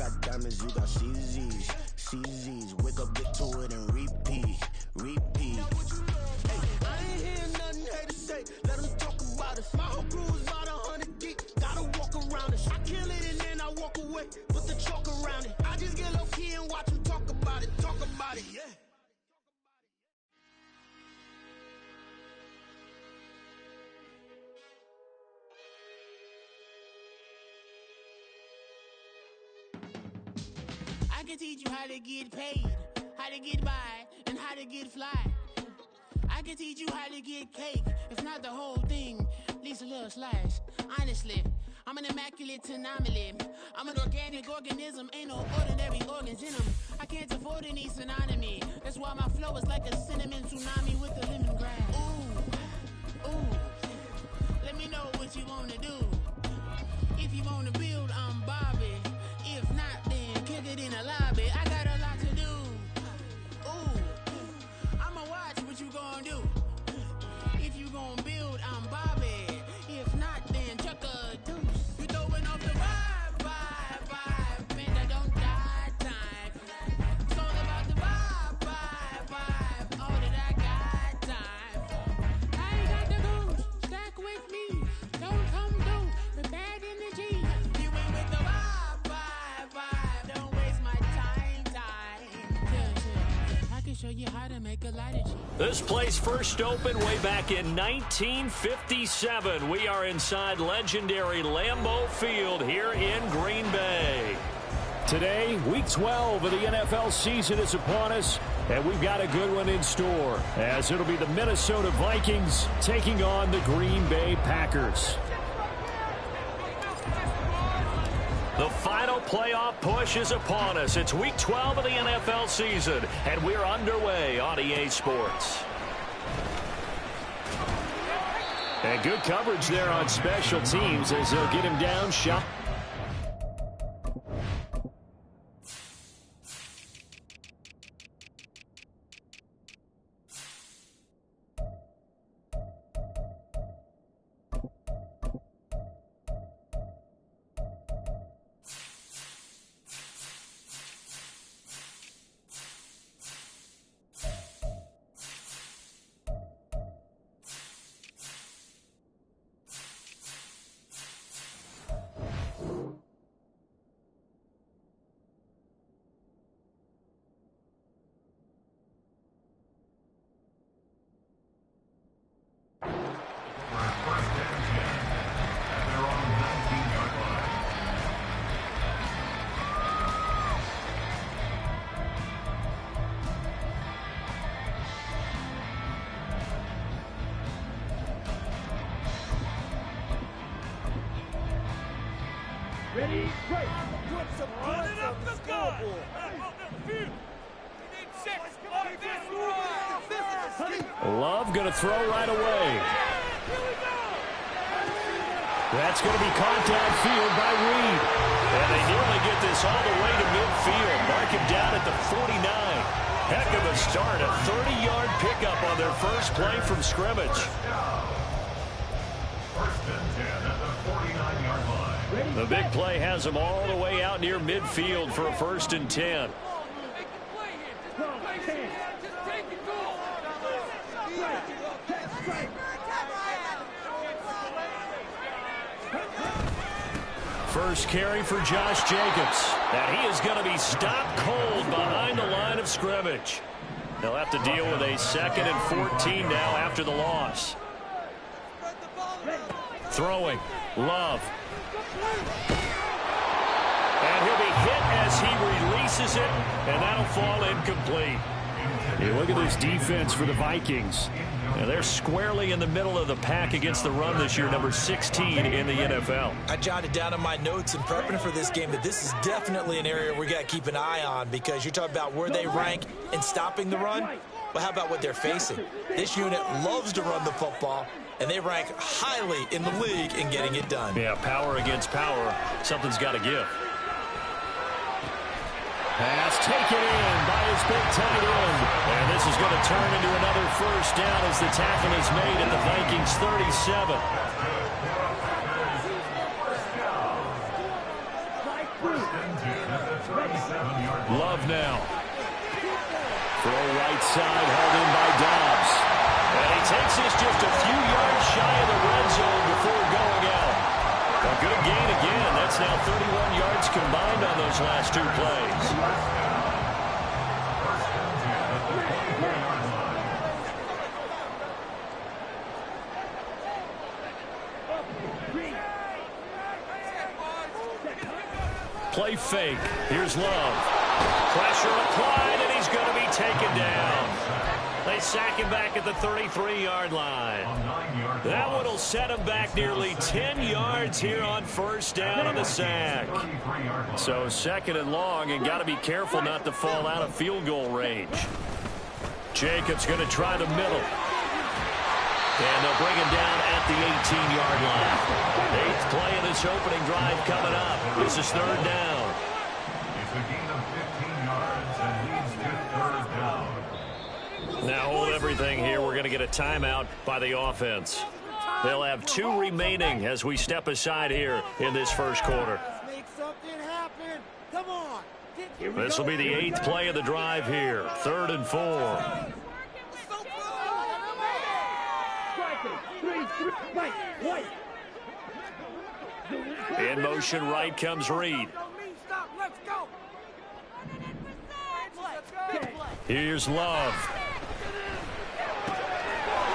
got diamonds, you got CZs. CZs, wake up, get to it, and repeat. Repeat. Hey, I ain't hearing nothing haters say. Let them talk about us. My whole crew is about 100 deep. Gotta walk around us. I kill it and then I walk away. Put the chalk around it. I just get low key and watch them talk about it. Talk about it, yeah. I can teach you how to get paid, how to get by, and how to get fly. I can teach you how to get cake, if not the whole thing, at least a little slice. Honestly, I'm an immaculate anomaly. I'm an organic organism, ain't no ordinary organs in them. I can't afford any synonymy. That's why my flow is like a cinnamon tsunami with the lemongrass. Ooh, ooh, let me know what you wanna do. If you wanna build, I'm Bobby. If not, then kick it in the lobby. I got a lot to do. Ooh, I'ma watch what you gon' do. If you gon' build, I'm Bobby. If not, then chuck a deuce. You throwing off the vibe. Man, I don't die time. It's all about the vibe. All that I got time for. I ain't got the goose. Stack with me. Don't come through with bad energy. You ain't with the vibe. Don't waste my time. I can show you how to make a lighter cheese. This place first opened way back in 1957. We are inside legendary Lambeau Field here in Green Bay. Today, Week 12 of the NFL season is upon us, and we've got a good one in store, as it'll be the Minnesota Vikings taking on the Green Bay Packers. The final playoff push is upon us. It's Week 12 of the NFL season, and we're underway on EA Sports. And good coverage there on special teams as they'll get him down shot. Ready, great. Put some points on the scoreboard. Love going to throw right away. That's going to be caught downfield by Reed. And they nearly get this all the way to midfield. Mark him down at the 49. Heck of a start. A 30-yard pickup on their first play from scrimmage. First and 10 at the 49-yard line. The big play has them all the way out near midfield for a first and 10. First carry for Josh Jacobs. And he is going to be stopped cold behind the line of scrimmage. They'll have to deal with a 2nd and 14 now after the loss. Throwing. Love. And he'll be hit as he releases it, and that'll fall incomplete. Hey, look at this defense for the Vikings. And they're squarely in the middle of the pack against the run this year, number 16 in the NFL. I jotted down in my notes in prepping for this game that this is definitely an area we got to keep an eye on, because you're talking about where they rank in stopping the run. Well, how about what they're facing? This unit loves to run the football, and they rank highly in the league in getting it done. Yeah, power against power. Something's got to give. Pass taken in by his big tight end. And this is going to turn into another first down as the tackle is made at the Vikings 37. Love now. Throw right side, held in by Dobbs. And he takes this just a few yards shy of the red zone before going out. A good gain again. That's now 31 yards combined on those last two plays. Play fake. Here's Love. Pressure applied, and he's going to be taken down. They sack him back at the 33-yard line. That one will set him back nearly 10 yards here on first down on the sack. So second and long, and got to be careful not to fall out of field goal range. Jacobs going to try the middle. And they'll bring him down at the 18-yard line. 8th play of this opening drive coming up. This is third down. It's a gain of 15 yards and leads to third down. Now hold everything here. We're going to get a timeout by the offense. They'll have 2 remaining as we step aside here in this first quarter. Make something happen. Come on. This will be the 8th play of the drive here. 3rd and 4. In motion right comes Reed. Here's Love.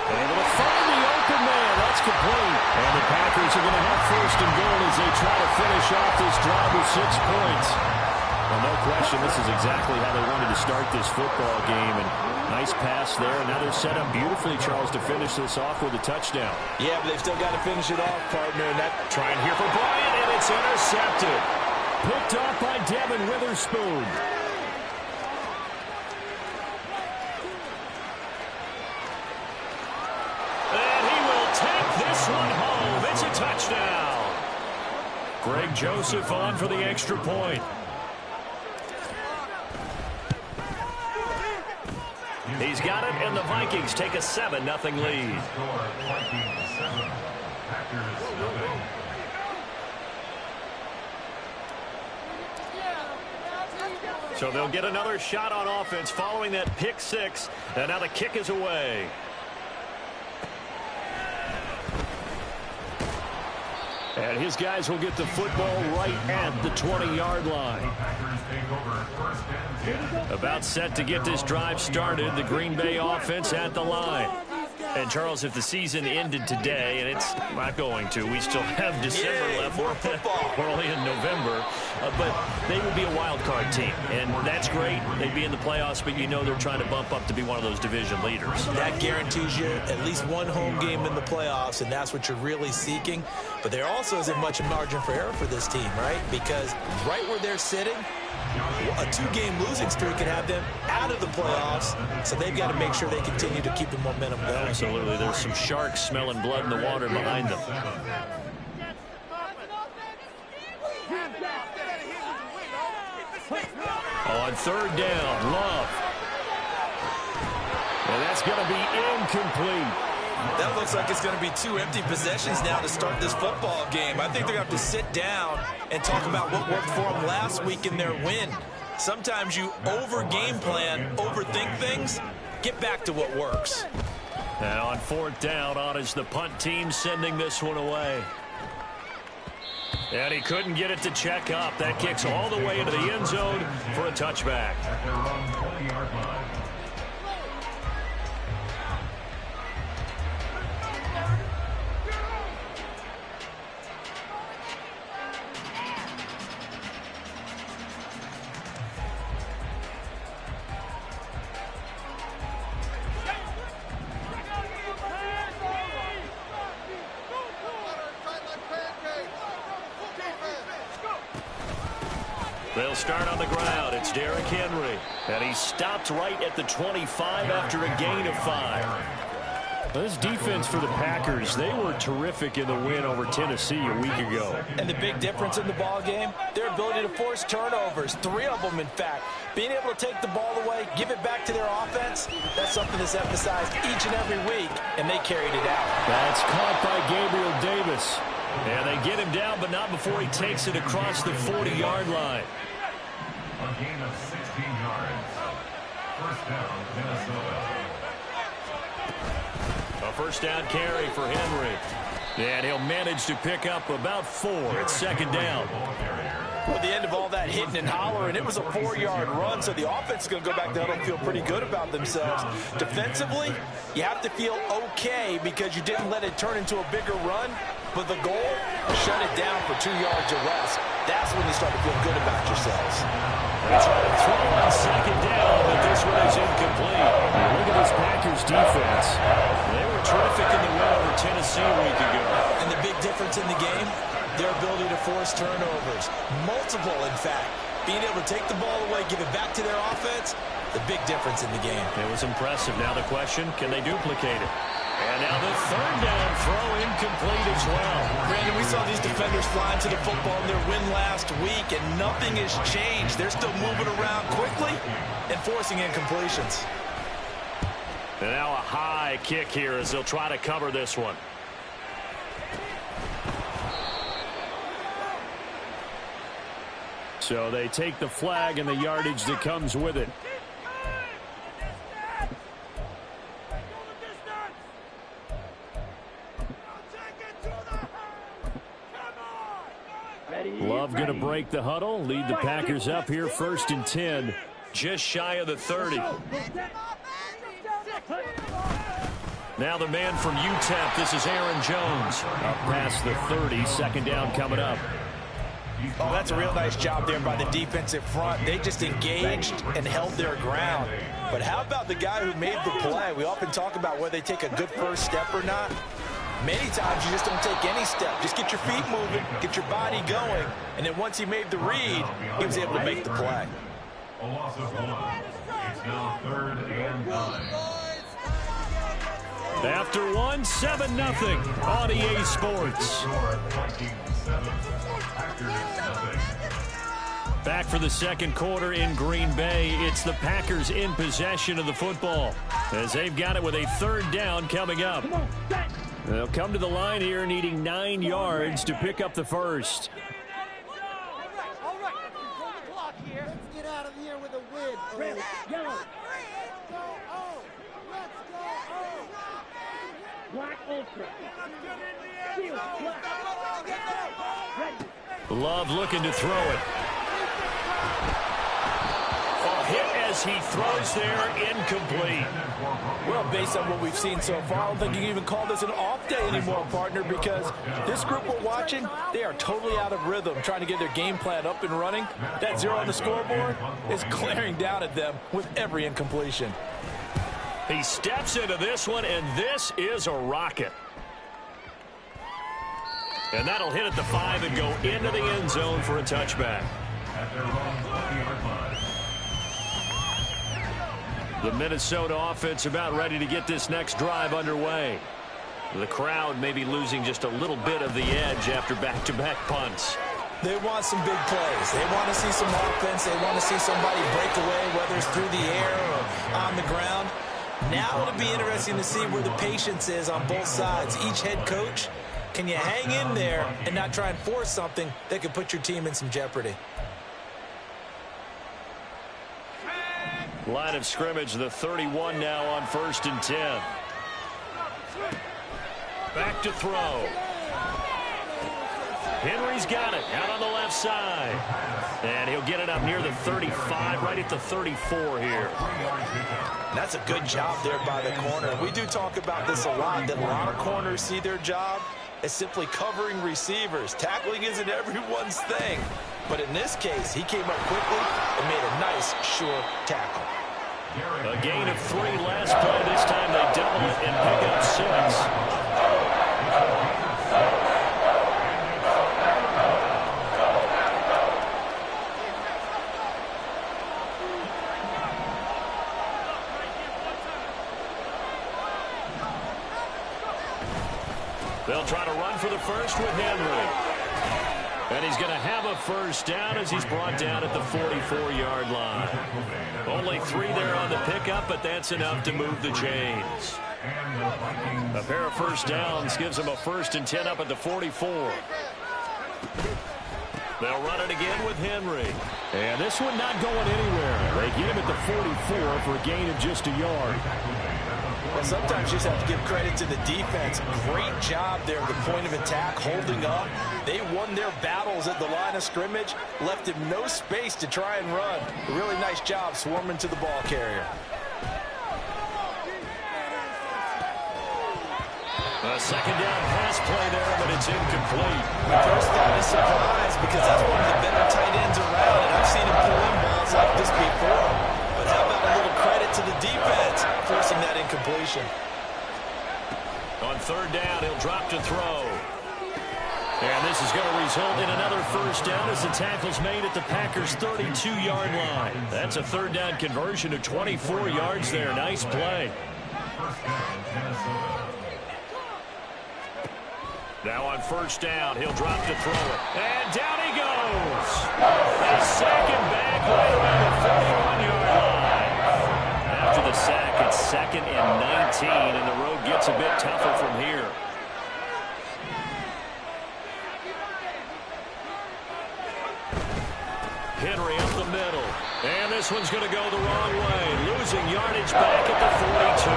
Able to find the open man. That's complete. And the Packers are going to have first and goal as they try to finish off this drive with 6 points. Well, no question, this is exactly how they wanted to start this football game. And nice pass there. And now they're set up beautifully, Charles, to finish this off with a touchdown. Yeah, but they've still got to finish it off, partner. And that Trying here for Bryant, and it's intercepted. Picked off by Devin Witherspoon. And he will take this one home. It's a touchdown. Greg Joseph on for the extra point. He's got it, and the Vikings take a 7-0 lead. So they'll get another shot on offense following that pick 6, and now the kick is away. And his guys will get the football right at the 20-yard line. About set to get this drive started, the Green Bay offense at the line. And, Charles, if the season ended today, and it's not going to, we still have December left. more football. We're only in November. But they would be a wild card team, and that's great. They'd be in the playoffs, but you know they're trying to bump up to be one of those division leaders. That guarantees you at least one home game in the playoffs, and that's what you're really seeking. But there also isn't much margin for error for this team, right? Because right where they're sitting, a 2-game losing streak could have them out of the playoffs, so they've got to make sure they continue to keep the momentum going. Absolutely. There's some sharks smelling blood in the water behind them. On third down, Love. And that's going to be incomplete. That looks like it's going to be 2 empty possessions now to start this football game. I think they're going to have to sit down and talk about what worked for them last week in their win. Sometimes you over-game plan, overthink things. Get back to what works. And on 4th down, on is the punt team sending this one away. And he couldn't get it to check up. That kicks all the way into the end zone for a touchback. At their own 20-yard line. They'll start on the ground. It's Derrick Henry. And he stopped right at the 25 after a gain of 5. This defense for the Packers, they were terrific in the win over Tennessee a week ago. And the big difference in the ball game, their ability to force turnovers, 3 of them in fact. Being able to take the ball away, give it back to their offense, that's something that's emphasized each and every week, and they carried it out. That's caught by Gabriel Davis. And they get him down, but not before he takes it across the 40-yard line. A gain of 16 yards. First down, Minnesota. A first down carry for Henry. And he'll manage to pick up about 4. It's second down. Well, at the end of all that hitting and hollering, it was a 4-yard run, so the offense is going to go back there and feel pretty good about themselves. Defensively, you have to feel okay because you didn't let it turn into a bigger run, but the goal, shut it down for 2 yards or less. That's when you start to feel good about yourselves. They try to throw on second down, but this one is incomplete. Look at this Packers defense. They were terrific in the win over Tennessee a week ago. And the big difference in the game, their ability to force turnovers. Multiple, in fact. Being able to take the ball away, give it back to their offense, the big difference in the game. It was impressive. Now the question, can they duplicate it? And now the third down throw incomplete as well. Brandon, we saw these defenders flying to the football in their win last week, and nothing has changed. They're still moving around quickly and forcing incompletions. And now a high kick here as they'll try to cover this one. So they take the flag and the yardage that comes with it. Love going to break the huddle, lead the Packers up here 1st and 10, just shy of the 30. Now the man from UTEP, this is Aaron Jones. Up past the 30, second down coming up. Oh, that's a real nice job there by the defensive front. They just engaged and held their ground. But how about the guy who made the play? We often talk about whether they take a good first step or not. Many times you just don't take any step. Just get your feet moving, get your body going, and then once he made the read, he was able to make the play. A loss of 1. It's now 3rd and 9. After 1, 7-0 on EA Sports. Back for the second quarter in Green Bay. It's the Packers in possession of the football as they've got it with a third down coming up. They'll come to the line here needing 9 yards to pick up the first. All right. Control the clock here. Let's get out of here with a win. Let's go. Black ultra. Love looking to throw it. A hit as he throws there, incomplete. Well, based on what we've seen so far, I don't think you can even call this an off day anymore, partner, because this group we're watching, they are totally out of rhythm, trying to get their game plan up and running. That 0 on the scoreboard is glaring down at them with every incompletion. He steps into this one, and this is a rocket. And that'll hit at the 5 and go into the end zone for a touchback. At their own 20-yard line. The Minnesota offense about ready to get this next drive underway. The crowd may be losing just a little bit of the edge after back-to-back punts. They want some big plays. They want to see some offense. They want to see somebody break away, whether it's through the air or on the ground. Now it'll be interesting to see where the patience is on both sides. Each head coach, can you hang in there and not try and force something that could put your team in some jeopardy? Line of scrimmage, the 31 now on 1st and 10. Back to throw. Henry's got it out on the left side. And he'll get it up near the 35, right at the 34 here. That's a good job there by the corner. We do talk about this a lot, that a lot of corners see their job as simply covering receivers. Tackling isn't everyone's thing. But in this case, he came up quickly and made a nice, sure tackle. A gain of 3 last play. This time they double it and pick up 6. They'll try to run for the first with Henry. And he's going to have a first down as he's brought down at the 44-yard line. Only 3 there on the pickup, but that's enough to move the chains. A pair of first downs gives them a 1st and 10 up at the 44. They'll run it again with Henry. And this one not going anywhere. They get him at the 44 for a gain of just a yard. Well, sometimes you just have to give credit to the defense. Great job there at the point of attack, holding up. They won their battles at the line of scrimmage, left him no space to try and run. A really nice job swarming to the ball carrier. A second down pass play there, but it's incomplete. First down is surprise because that's one of the better tight ends around, and I've seen him pull in balls like this before. But how about a little credit to the defense forcing that incompletion? On 3rd down, he'll drop to throw. And this is going to result in another first down as the tackle's made at the Packers' 32-yard line. That's a 3rd down conversion of 24 yards there. Nice play. Now on 1st down, he'll drop to throw it. And down he goes. A sack and back right around the 41-yard line. After the sack, it's 2nd and 19, and the road gets a bit tougher from here. Henry up the middle. And this one's going to go the wrong way. Losing yardage back at the 42.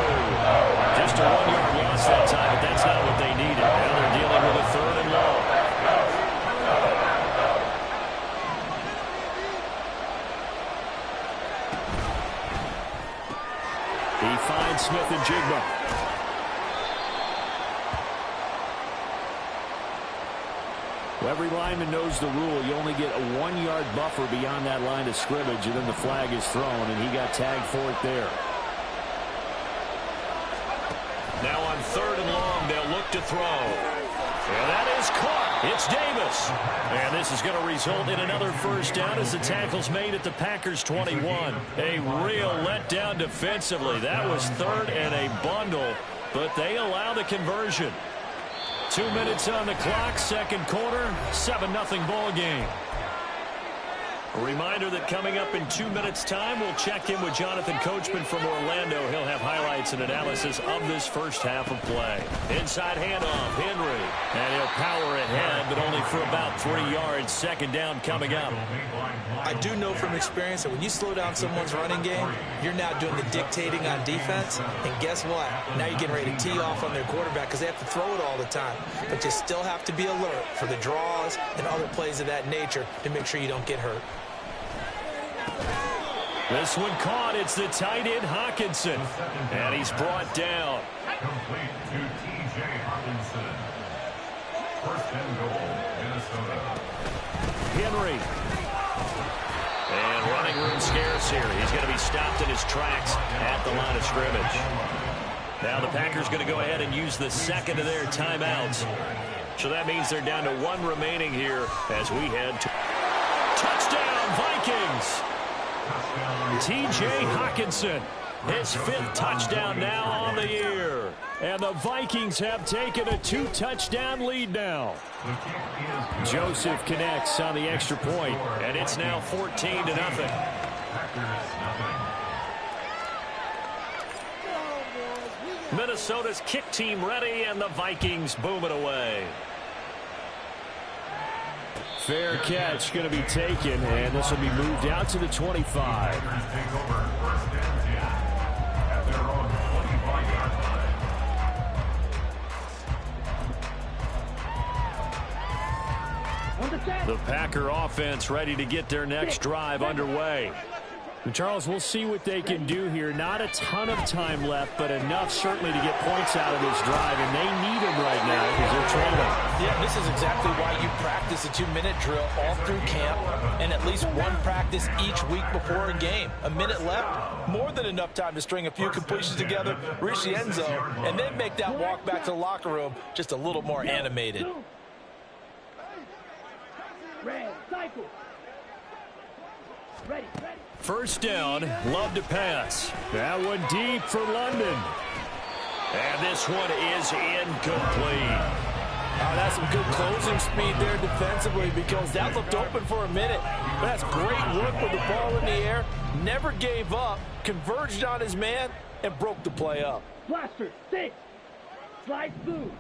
Just a 1-yard loss that time, but that's not what they needed. Now they're dealing with a 3rd and long. He finds Smith and Jigba. Well, every lineman knows the rule. You only get a 1-yard buffer beyond that line of scrimmage, and then the flag is thrown, and he got tagged for it there. Now on 3rd and long, they'll look to throw. And that is caught. It's Davis. And this is going to result in another first down as the tackle's made at the Packers' 21. A real letdown defensively. That was 3rd and a bundle, but they allow the conversion. 2 minutes on the clock, 2nd quarter, 7-0 ball game. A reminder that coming up in 2 minutes' time, we'll check in with Jonathan Coachman from Orlando. He'll have highlights and analysis of this first half of play. Inside handoff, Henry. And he'll power ahead, but only for about 3 yards. 2nd down coming up. I do know from experience that when you slow down someone's running game, you're now doing the dictating on defense. And guess what? Now you're getting ready to tee off on their quarterback because they have to throw it all the time. But you still have to be alert for the draws and other plays of that nature to make sure you don't get hurt. This one caught. It's the tight end, Hawkinson. And he's brought down. Complete to T.J. Hawkinson. 1st and goal, Minnesota. Henry. And running room scarce here. He's going to be stopped in his tracks at the line of scrimmage. Now the Packers going to go ahead and use the 2nd of their timeouts. So that means they're down to 1 remaining here as we head to touchdown Vikings. T.J. Hawkinson, his 5th touchdown now on the year. And the Vikings have taken a 2-touchdown lead now. Joseph connects on the extra point, and it's now 14-0. Minnesota's kick team ready, and the Vikings boom it away. Fair catch going to be taken, and this will be moved out to the 25. The Packer offense ready to get their next drive underway. And Charles, we'll see what they can do here. Not a ton of time left, but enough certainly to get points out of this drive, and they need them right now because they're trailing. Yeah, this is exactly why you practice a 2-minute drill all through camp and at least one practice each week before a game. A minute left, more than enough time to string a few completions together, reach the end zone, and then make that walk back to the locker room just a little more animated. First down, love to pass. That one deep for London. And this one is incomplete. Oh, that's some good closing speed there defensively because that looked open for a minute. But that's great work with the ball in the air. Never gave up, converged on his man, and broke the play up. Blaster, stick. Slide through.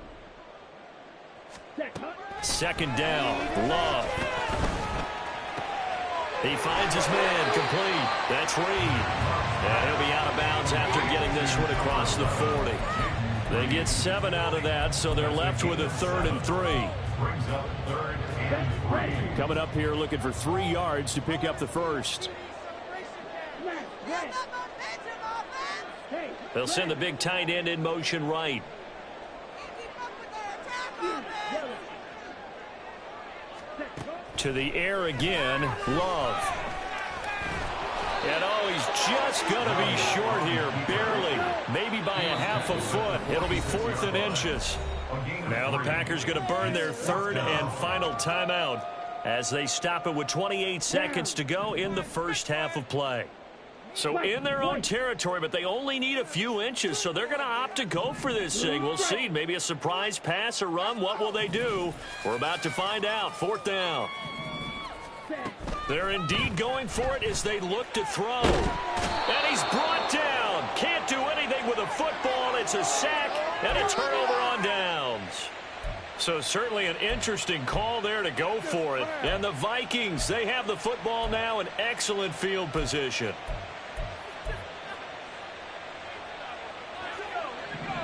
Second down, Love. He finds his man, complete. That's Reed. And he'll be out of bounds after getting this one across the 40. They get 7 out of that, so they're left with a 3rd and 3. Coming up here looking for 3 yards to pick up the first. They'll send the big tight end in motion right. To the air again, Love. And he's just going to be short here, barely, maybe by a half a foot. It'll be 4th and inches. Now the Packers going to burn their 3rd and final timeout as they stop it with 28 seconds to go in the first half of play. So in their own territory, but they only need a few inches, so they're going to opt to go for this thing. We'll see. Maybe a surprise pass or run. What will they do? We're about to find out. 4th down. They're indeed going for it as they look to throw. And he's brought down. Can't do anything with a football. It's a sack and a turnover on downs. So certainly an interesting call there to go for it. And the Vikings, they have the football now in excellent field position.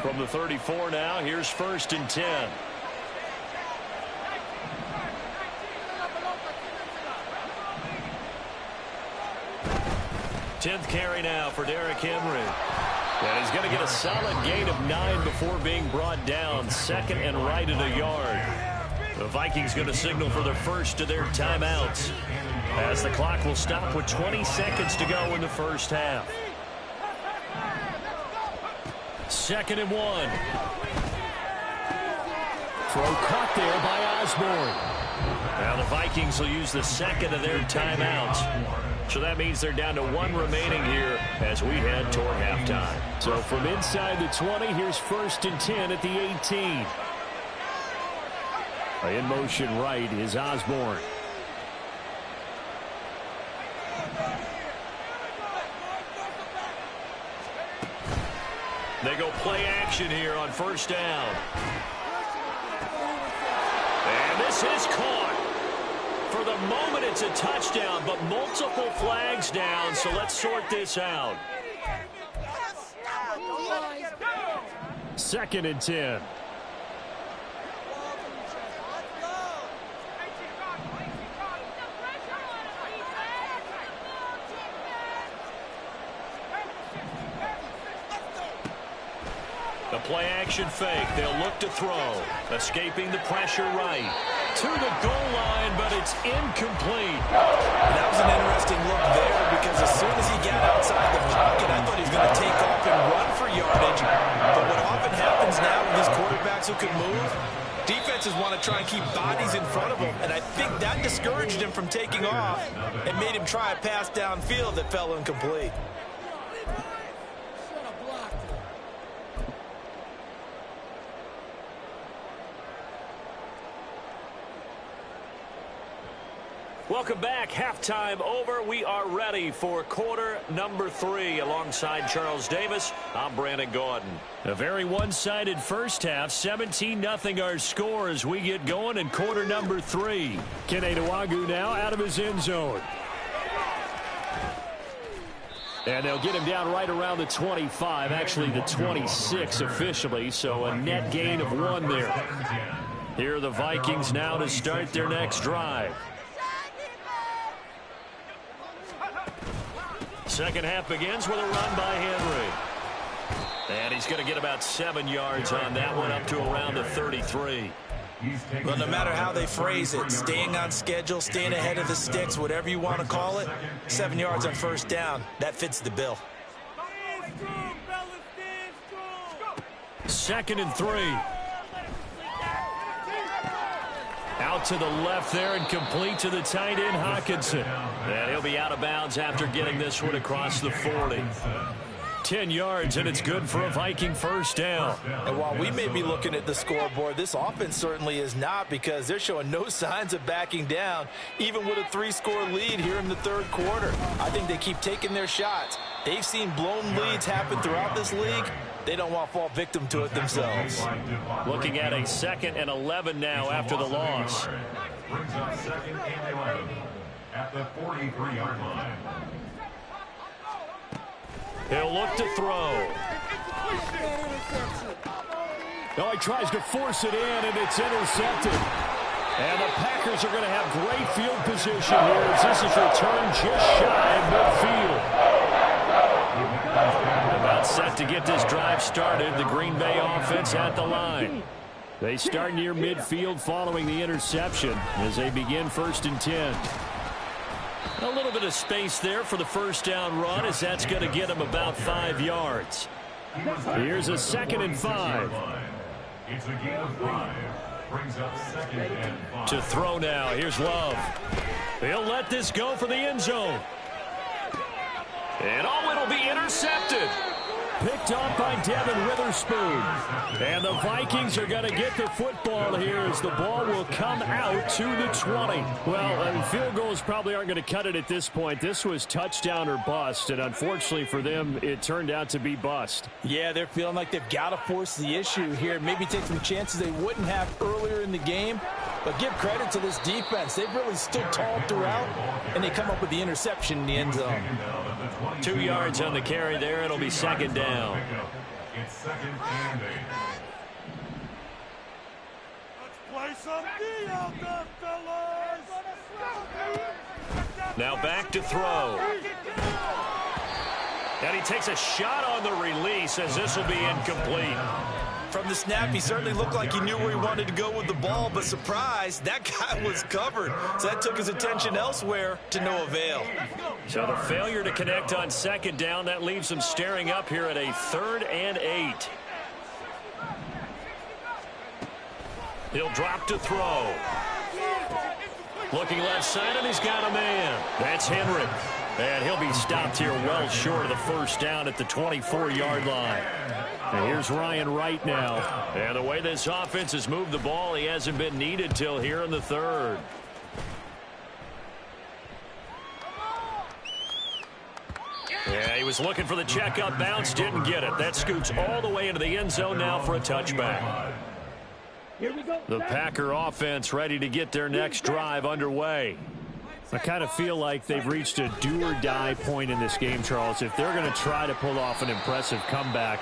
From the 34 now, here's 1st and 10. Tenth carry now for Derrick Henry. And he's going to get a solid gain of 9 before being brought down. 2nd and right at a yard. The Vikings going to signal for their first of their timeouts as the clock will stop with 20 seconds to go in the first half. 2nd and 1. Throw caught there by Osborne. Now the Vikings will use the 2nd of their timeouts. So that means they're down to 1 remaining here as we head toward halftime. So from inside the 20, here's 1st and 10 at the 18. In motion right is Osborne. They go play action here on 1st down. And this is caught. For the moment, it's a touchdown, but multiple flags down, so let's sort this out. 2nd and 10. The play-action fake. They'll look to throw. Escaping the pressure right. To the goal line, but it's incomplete. That was an interesting look there because as soon as he got outside the pocket, I thought he was going to take off and run for yardage. But what often happens now with these quarterbacks who can move, defenses want to try and keep bodies in front of them, and I think that discouraged him from taking off and made him try a pass downfield that fell incomplete. Welcome back. Halftime over. We are ready for quarter number 3. Alongside Charles Davis, I'm Brandon Gordon. A very one-sided first half. 17-0 our score as we get going in quarter number 3. Kene Nwangwu now out of his end zone. And they'll get him down right around the 25, actually the 26 officially, so a net gain of 1 there. Here are the Vikings now to start their next drive. Second half begins with a run by Henry. And he's going to get about 7 yards on that one, up to around the 33. Well, no matter how they phrase it, staying on schedule, staying ahead of the sticks, whatever you want to call it, 7 yards on 1st down, that fits the bill. 2nd and 3. Out to the left there and complete to the tight end, Hawkinson. And he'll be out of bounds after getting this one across the 40. 10 yards, and it's good for a Viking first down. And while we may be looking at the scoreboard, this offense certainly is not, because they're showing no signs of backing down, even with a 3-score lead here in the third quarter. I think they keep taking their shots. They've seen blown leads happen throughout this league. They don't want to fall victim to it themselves. Looking at a 2nd and 11 now after the loss. Brings up 2nd and 11 at the 43-yard line. He'll look to throw. Oh, he tries to force it in, and it's intercepted. And the Packers are going to have great field position here as this is returned just shy of midfield. About set to get this drive started. The Green Bay offense at the line. They start near midfield following the interception as they begin 1st and 10. A little bit of space there for the first down run, as that's going to get him about 5 yards. Here's a 2nd and 5. It's a gain of 5. Brings up 2nd and 5. To throw now. Here's Love. He'll let this go for the end zone. And it'll be intercepted. Picked off by Devin Witherspoon. And the Vikings are going to get the football here as the ball will come out to the 20. Well, field goals probably aren't going to cut it at this point. This was touchdown or bust, and unfortunately for them, it turned out to be bust. Yeah, they're feeling like they've got to force the issue here. Maybe take some chances they wouldn't have earlier in the game. But give credit to this defense. They've really stood tall throughout, and they come up with the interception in the end zone. 2 yards on the carry there. It'll be 2nd down. It's 2nd and 8. Let's play some D out there, fellas. Now back to throw. And he takes a shot on the release as this will be incomplete. From the snap, he certainly looked like he knew where he wanted to go with the ball, but surprise, that guy was covered. So that took his attention elsewhere to no avail. So the failure to connect on 2nd down, that leaves him staring up here at a 3rd and 8. He'll drop to throw. Looking left side, and he's got a man. That's Henry. And he'll be stopped here well short of the first down at the 24-yard line. And here's Ryan Wright now. And the way this offense has moved the ball, he hasn't been needed till here in the 3rd. Yeah, he was looking for the check-up bounce, didn't get it. That scoots all the way into the end zone now for a touchback. Here we go. The Packer offense ready to get their next drive underway. I kind of feel like they've reached a do-or-die point in this game, Charles. If they're going to try to pull off an impressive comeback,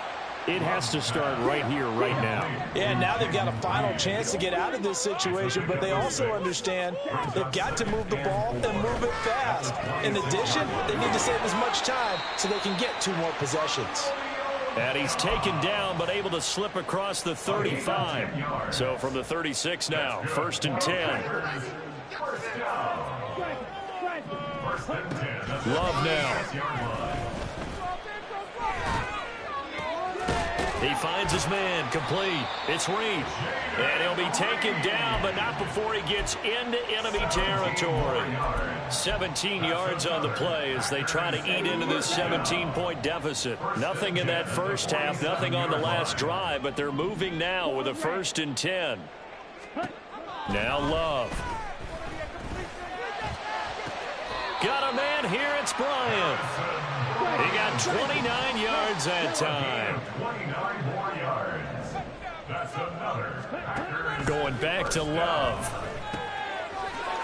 it has to start right here, right now. Yeah, now they've got a final chance to get out of this situation, but they also understand they've got to move the ball and move it fast. In addition, they need to save as much time so they can get 2 more possessions. And he's taken down, but able to slip across the 35. So from the 36 now, 1st and 10. Love now. He finds his man, complete. It's Reed. And he'll be taken down, but not before he gets into enemy territory. 17 yards on the play as they try to eat into this 17-point deficit. Nothing in that first half, nothing on the last drive, but they're moving now with a 1st and 10. Now Love. Got a man here, it's Bryant. He got 29 yards that time. 29 more yards. That's another Packer. Going back to Love.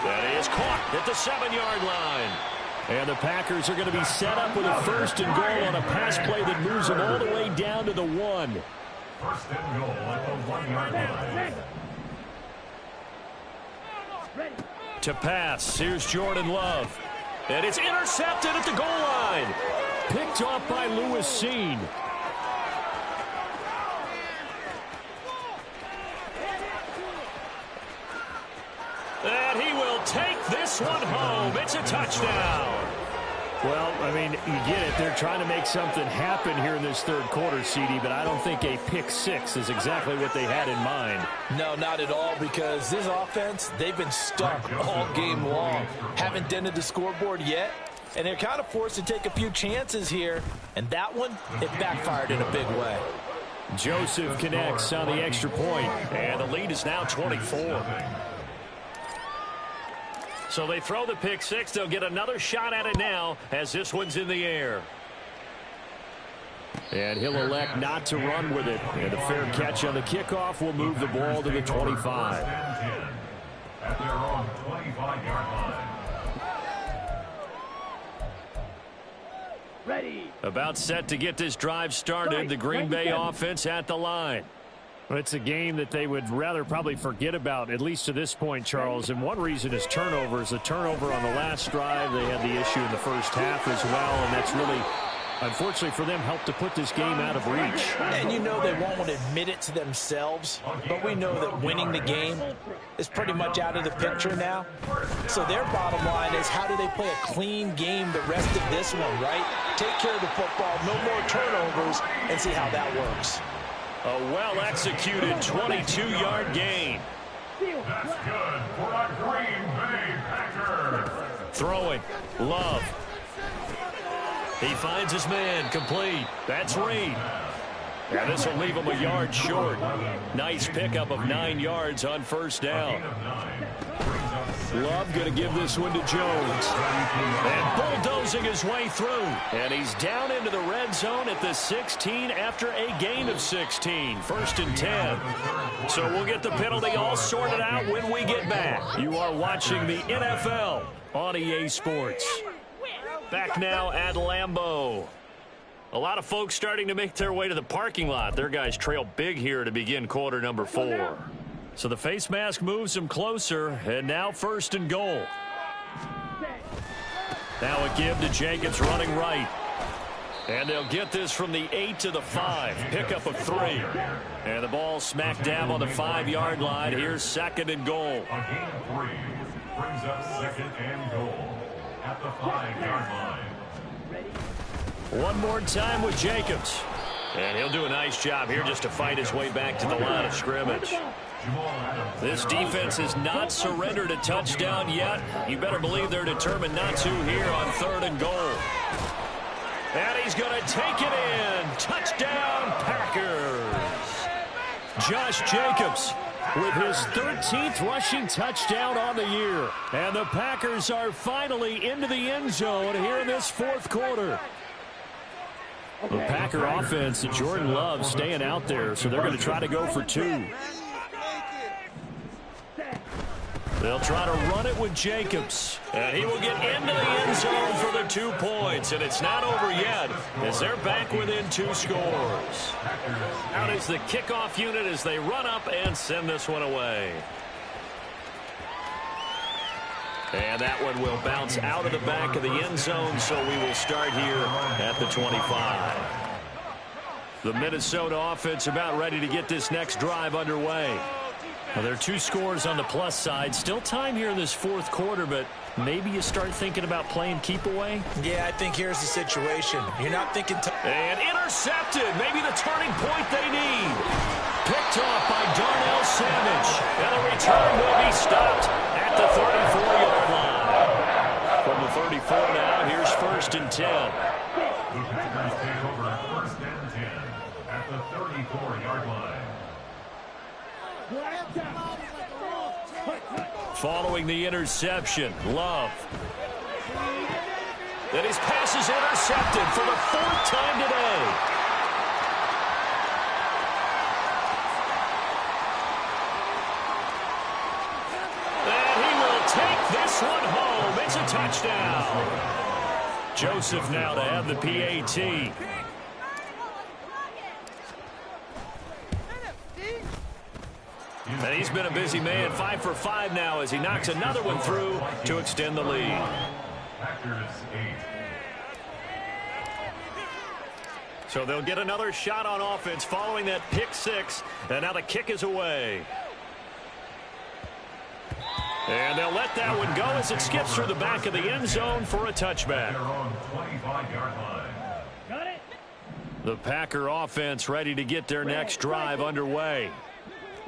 That is caught at the 7-yard line. And the Packers are going to be set up with a 1st and goal on a pass play that moves them all the way down to the 1. 1st and goal at the 1-yard line. To pass, here's Jordan Love. And it's intercepted at the goal line. Picked off by Lewis Seen. And he will take this one home. It's a touchdown. Well, I mean, you get it. They're trying to make something happen here in this 3rd quarter, CD, but I don't think a pick 6 is exactly what they had in mind. No, not at all, because this offense, they've been stuck all game long. Haven't dented the scoreboard yet, And they're kind of forced to take a few chances here. And that one, it backfired in a big way. Joseph connects on the extra point, and the lead is now 24. So they throw the pick six. They'll get another shot at it now as this one's in the air. And he'll elect not to run with it. And a fair catch on the kickoff will move the ball to the 25. At their own 25-yard line. Ready. About set to get this drive started. The Green Bay offense at the line. Well, it's a game that they would rather probably forget about, at least to this point, Charles. And one reason is turnovers. A turnover on the last drive. They had the issue in the first half as well. And that's really, unfortunately for them, helped to put this game out of reach. And you know they won't admit it to themselves, but we know that winning the game is pretty much out of the picture now. So their bottom line is, how do they play a clean game the rest of this one, right? Take care of the football, no more turnovers, and see how that works. A well-executed 22-yard gain. That's good for a Green Bay Packers. Throwing. Love. He finds his man. Complete. That's Reed. And this will leave him a yard short. Nice pickup of 9 yards on first down. Love going to give this one to Jones. And bulldozing his way through. And he's down into the red zone at the 16 after a gain of 16. First and 10. So we'll get the penalty all sorted out when we get back. You are watching the NFL on EA Sports. Back now at Lambeau. A lot of folks starting to make their way to the parking lot. Their guys trail big here to begin quarter number 4. So the face mask moves them closer, and now first and goal. Now a give to Jacobs running right. And they'll get this from the 8 to the 5. Pickup of 3. And the ball smack dab on the 5-yard line. Here's second and goal. A gain of 3 brings up second and goal at the 5-yard line. One more time with Jacobs. And he'll do a nice job here just to fight his way back to the line of scrimmage. This defense has not surrendered a touchdown yet. You better believe they're determined not to here on third and goal. And he's going to take it in. Touchdown, Packers. Josh Jacobs with his 13th rushing touchdown on the year. And the Packers are finally into the end zone here in this fourth quarter. The Packer offense, Jordan Love staying out there, so they're going to try to go for 2. They'll try to run it with Jacobs. And he will get into the end zone for the 2 points. And it's not over yet as they're back within 2 scores. Out is the kickoff unit as they run up and send this one away. And that one will bounce out of the back of the end zone, so we will start here at the 25. The Minnesota offense about ready to get this next drive underway. Well, there are 2 scores on the plus side. Still time here in this fourth quarter, but maybe you start thinking about playing keep away? Yeah, I think here's the situation. You're not thinking... And intercepted. Maybe the turning point they need. Picked off by Darnell Savage. And the return will be stopped at the 34-yard line. From the 34 now, here's first and 10. The Packers take over first and 10 at the 34-yard line. Following the interception, Love. And his pass is intercepted for the 4th time today. And he will take this one home. It's a touchdown. Joseph now to have the PAT. And he's been a busy man, 5 for 5 now as he knocks another one through to extend the lead. Packers 8. So they'll get another shot on offense following that pick 6. And now the kick is away. And they'll let that one go as it skips through the back of the end zone for a touchback. Their own 25-yard line. The Packer offense ready to get their next drive underway.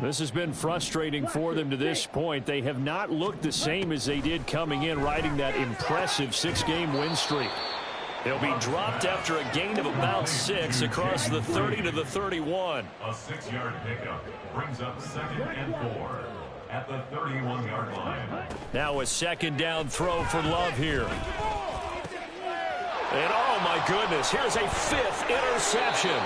This has been frustrating for them to this point. They have not looked the same as they did coming in, riding that impressive 6-game win streak. He'll be dropped after a gain of about 6 across the 30 to the 31. A 6-yard pickup brings up 2nd and 4 at the 31-yard line. Now a 2nd down throw for Love here. And oh my goodness, here's a 5th interception.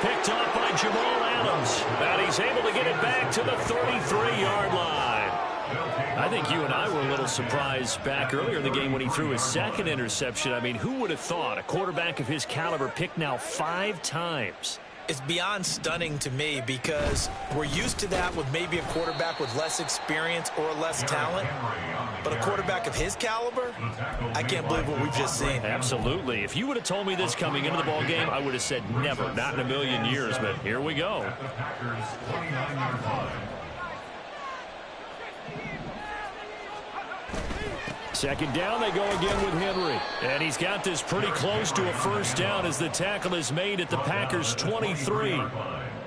Picked off by Jamal Adams. And he's able to get it back to the 33-yard line. I think you and I were a little surprised back earlier in the game when he threw his 2nd interception. I mean, who would have thought a quarterback of his caliber picked now 5 times? It's beyond stunning to me because we're used to that with maybe a quarterback with less experience or less talent. But a quarterback of his caliber, I can't believe what we've just seen. Absolutely. If you would have told me this coming into the ball game, I would have said never, not in a million years. But here we go. At the Packers' 29-yard line. 2nd down, they go again with Henry. And he's got this pretty close to a 1st down as the tackle is made at the Packers' 23.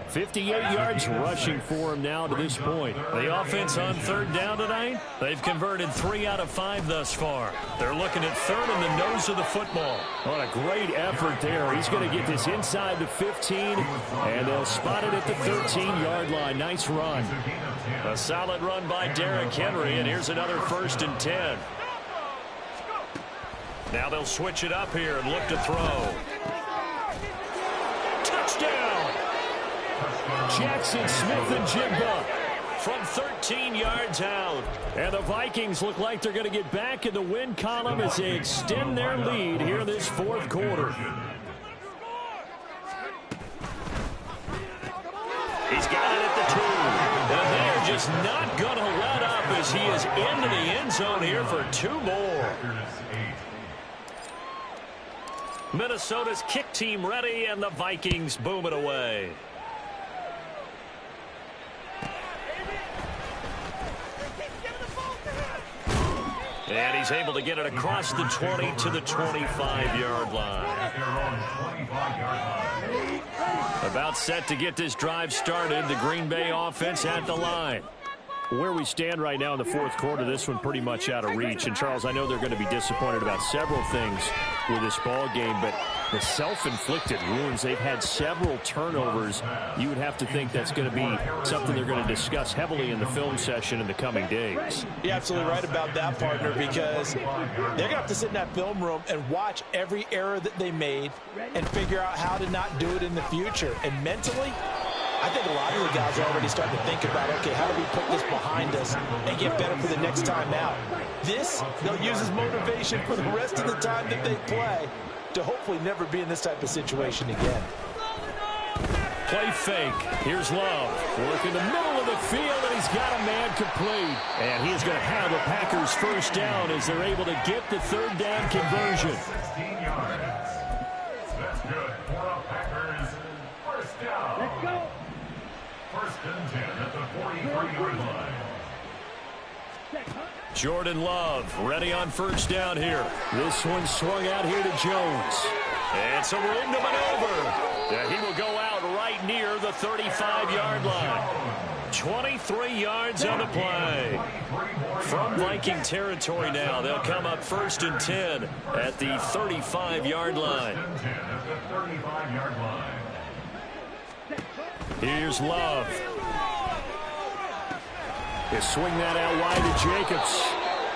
58 yards rushing for him now to this point. The offense on 3rd down tonight, they've converted 3 out of 5 thus far. They're looking at 3rd in the nose of the football. What a great effort there. He's going to get this inside the 15, and they'll spot it at the 13-yard line. Nice run. A solid run by Derrick Henry, and here's another 1st and 10. Now they'll switch it up here and look to throw. Touchdown! Jackson Smith-Njigba from 13 yards out. And the Vikings look like they're going to get back in the win column as they extend their lead here this 4th quarter. He's got it at the 2. And they're just not going to let up as he is into the end zone here for 2 more. Minnesota's kick team ready, and the Vikings boom it away. And he's able to get it across the 20 to the 25-yard line. About set to get this drive started. The Green Bay offense at the line. Where we stand right now in the 4th quarter, this one pretty much out of reach. And, Charles, I know they're going to be disappointed about several things with this ball game, but the self-inflicted wounds, they've had several turnovers. You would have to think that's going to be something they're going to discuss heavily in the film session in the coming days. You're absolutely right about that, partner, because they're going to have to sit in that film room and watch every error that they made and figure out how to not do it in the future. And mentally, I think a lot of the guys are already starting to think about, okay, how do we put this behind us and get better for the next time out? This, they'll use as motivation for the rest of the time that they play to hopefully never be in this type of situation again. Play fake. Here's Love. Work in the middle of the field, and he's got a man complete. And he is going to have the Packers' 1st down as they're able to get the 3rd down conversion. 16 yards. That's good for the Packers. 1st down. Let's go. 1st and 10 at the 43-yard line. Jordan Love ready on 1st down here. This one swung out here to Jones. And some room to maneuver. And he will go out right near the 35-yard line. 23 yards on the play. From Viking territory now, they'll come up 1st and 10 at the 35-yard line. Here's Love. They swing that out wide to Jacobs.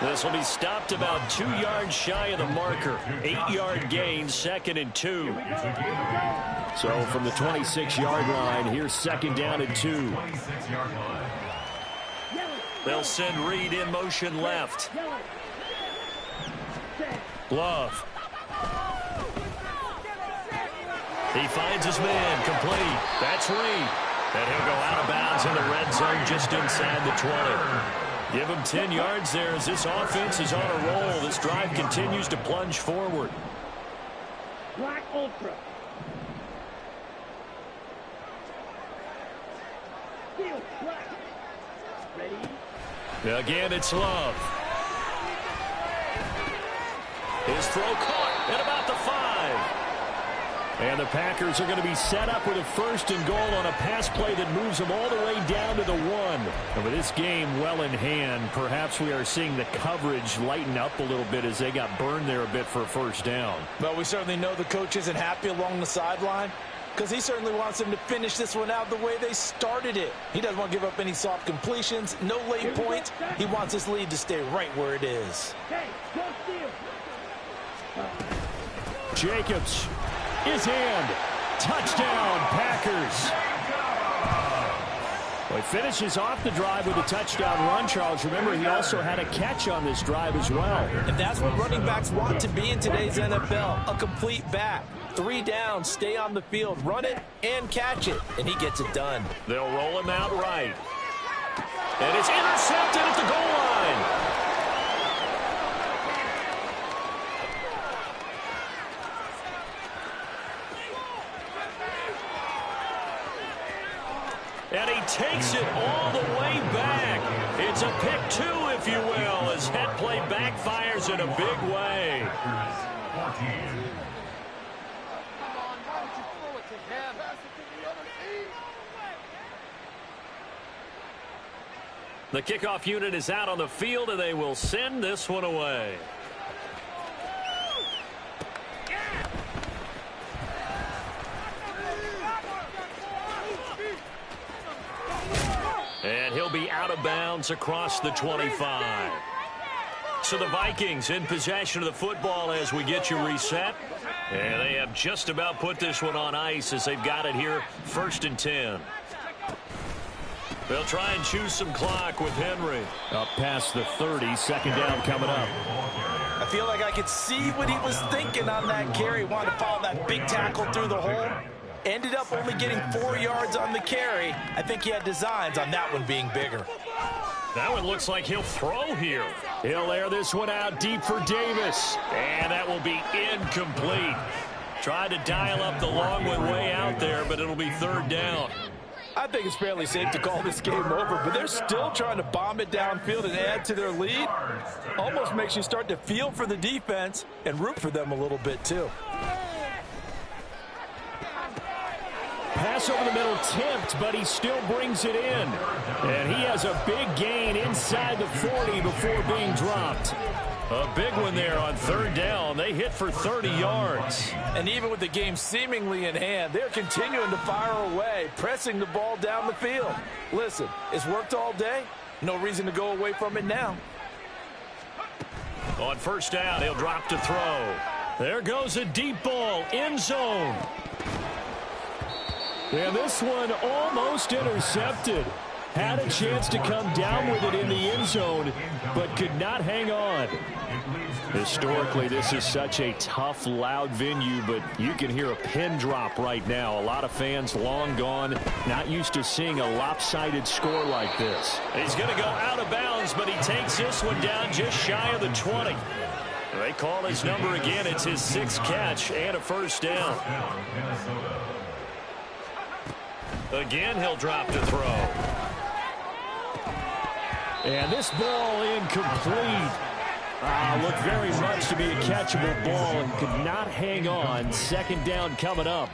This will be stopped about 2 yards shy of the marker. 8-yard gain, 2nd and 2. So from the 26-yard line, here's 2nd down and 2. They'll send Reed in motion left. Love. He finds his man, complete. That's Reed. And he'll go out of bounds in the red zone just inside the 20. Give him 10 yards there as this offense is on a roll. This drive continues to plunge forward. Black Ultra. Steel Black. Ready? Again, it's Love. His throw caught at about the 5. And the Packers are going to be set up with a 1st and goal on a pass play that moves them all the way down to the 1. And with this game well in hand, perhaps we are seeing the coverage lighten up a little bit as they got burned there a bit for a 1st down. Well, we certainly know the coach isn't happy along the sideline because he certainly wants them to finish this one out the way they started it. He doesn't want to give up any soft completions, no late points. He wants his lead to stay right where it is. Jacobs is in. Touchdown, Packers. Well, he finishes off the drive with a touchdown run, Charles. Remember, he also had a catch on this drive as well. And that's what running backs want to be in today's NFL, a complete back. 3 down, stay on the field, run it, and catch it. And he gets it done. They'll roll him out right. And it's intercepted at the goal line. And he takes it all the way back. It's a pick 2, if you will, as head play backfires in a big way. The kickoff unit is out on the field, and they will send this one away. And he'll be out of bounds across the 25. So the Vikings in possession of the football as we get you reset. And they have just about put this one on ice as they've got it here, 1st and 10. They'll try and choose some clock with Henry. Up past the 30, 2nd down coming up. I feel like I could see what he was thinking on that carry. Wanted to follow that big tackle through the hole. Ended up only getting 4 yards on the carry. I think he had designs on that one being bigger. That one looks like he'll throw here. He'll air this one out deep for Davis. And that will be incomplete. Tried to dial up the long one way out there, but it'll be 3rd down. I think it's fairly safe to call this game over, but they're still trying to bomb it downfield and add to their lead. Almost makes you start to feel for the defense and root for them a little bit too. Pass over the middle tipped, but he still brings it in. And he has a big gain inside the 40 before being dropped. A big one there on 3rd down. They hit for 30 yards. And even with the game seemingly in hand, they're continuing to fire away, pressing the ball down the field. Listen, it's worked all day. No reason to go away from it now. On 1st down, he'll drop to throw. There goes a deep ball, end zone. And this one almost intercepted. Had a chance to come down with it in the end zone, but could not hang on. Historically, this is such a tough, loud venue, but you can hear a pin drop right now. A lot of fans long gone, not used to seeing a lopsided score like this. He's going to go out of bounds, but he takes this one down just shy of the 20. They call his number again. It's his 6th catch and a 1st down. Again, he'll drop to throw. And this ball incomplete. Looked very much to be a catchable ball and could not hang on. 2nd down coming up.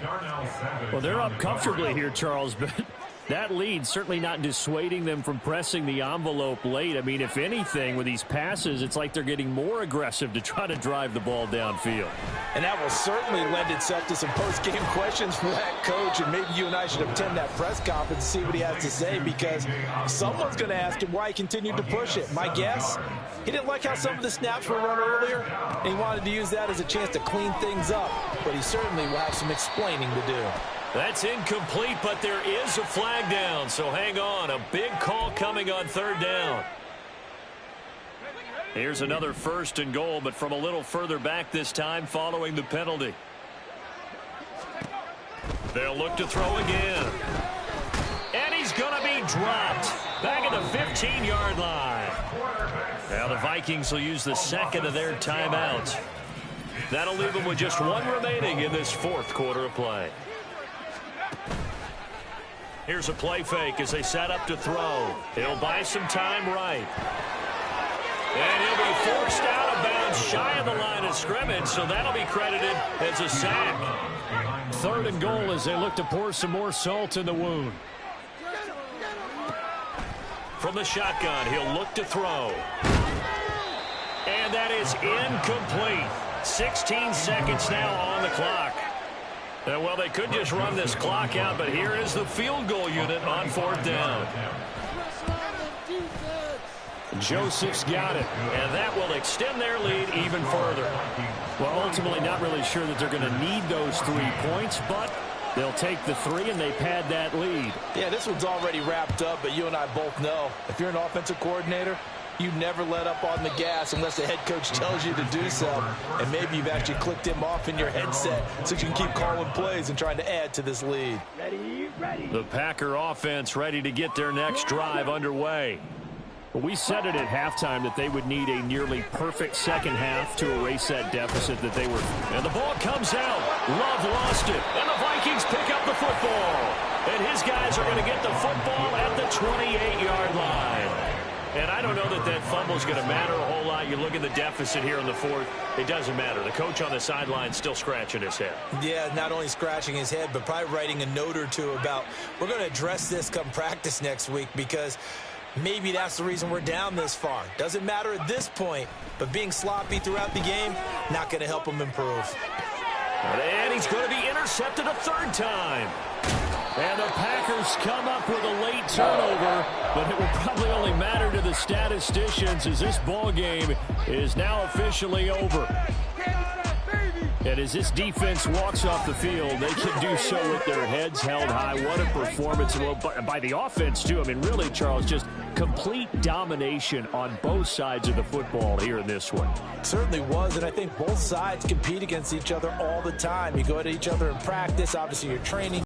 Well, they're up comfortably here, Charles, but that lead certainly not dissuading them from pressing the envelope late. I mean, if anything, with these passes, it's like they're getting more aggressive to try to drive the ball downfield. And that will certainly lend itself to some post-game questions for that coach, and maybe you and I should attend that press conference and see what he has to say, because someone's going to ask him why he continued to push it. My guess, he didn't like how some of the snaps were run earlier, and he wanted to use that as a chance to clean things up, but he certainly will have some explaining to do. That's incomplete, but there is a flag down, so hang on. A big call coming on 3rd down. Here's another 1st and goal, but from a little further back this time following the penalty. They'll look to throw again. And he's going to be dropped back at the 15-yard line. Now the Vikings will use the 2nd of their timeouts. That'll leave them with just 1 remaining in this 4th quarter of play. Here's a play fake as they set up to throw. He'll buy some time right. And he'll be forced out of bounds comes shy of the line of scrimmage, so that'll be credited as a sack. 3rd and goal as they look to pour some more salt in the wound. From the shotgun, he'll look to throw. And that is incomplete. 16 seconds now on the clock. Well, they could just run this clock out, but here is the field goal unit on 4th down. Joseph's got it. And that will extend their lead even further. Well, ultimately not really sure that they're going to need those 3 points, but they'll take the 3 and they pad that lead. Yeah, this one's already wrapped up, but you and I both know if you're an offensive coordinator, you never let up on the gas unless the head coach tells you to do so. And maybe you've actually clicked him off in your headset so you can keep calling plays and trying to add to this lead. The Packer offense ready to get their next drive underway. We said it at halftime that they would need a nearly perfect second half to erase that deficit that they were. And the ball comes out. Love lost it. And the Vikings pick up the football. And his guys are going to get the football at the 28-yard line. And I don't know that that fumble is going to matter a whole lot. You look at the deficit here in the 4th. It doesn't matter. The coach on the sideline still scratching his head. Yeah, not only scratching his head, but probably writing a note or two about we're going to address this come practice next week because maybe that's the reason we're down this far. Doesn't matter at this point, but being sloppy throughout the game, not going to help him improve. And he's going to be intercepted a 3rd time. And the Packers come up with a late turnover, but it will probably only matter to the statisticians as this ball game is now officially over. And as this defense walks off the field, they can do so with their heads held high. What a performance by the offense, too. I mean, really, Charles, just complete domination on both sides of the football here in this one. Certainly was, and I think both sides compete against each other all the time. You go at each other in practice. Obviously, you're training